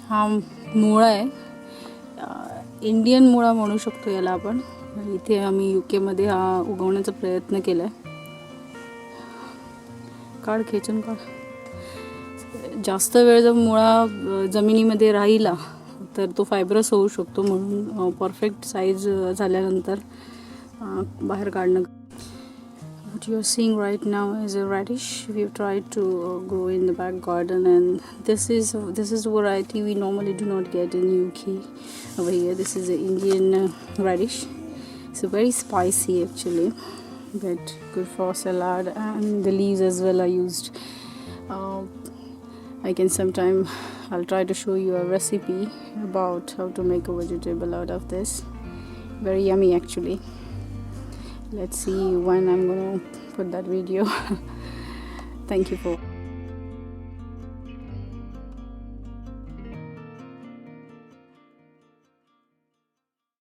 हा मुळा आहे, इंडियन मुळा म्हणू शकतो याला आपण. इथे आम्ही UK मध्ये हा उगवण्याचा प्रयत्न केला आहे. काढ, खेचून काढ. जास्त वेळ जर मुळा जमिनीमध्ये राहिला तर तो फायब्रस होऊ शकतो, म्हणून परफेक्ट साईज झाल्यानंतर बाहेर काढणं. What you are seeing right now is a radish. We've tried to grow in the back garden, and this is a variety we normally do not get in UK. Over here, this is an Indian radish. It's very spicy actually, but good for salad, and the leaves as well are used. I'll try to show you a recipe about how to make a vegetable out of this. Very yummy actually. Let's see when I'm gonna put that video. Thank you for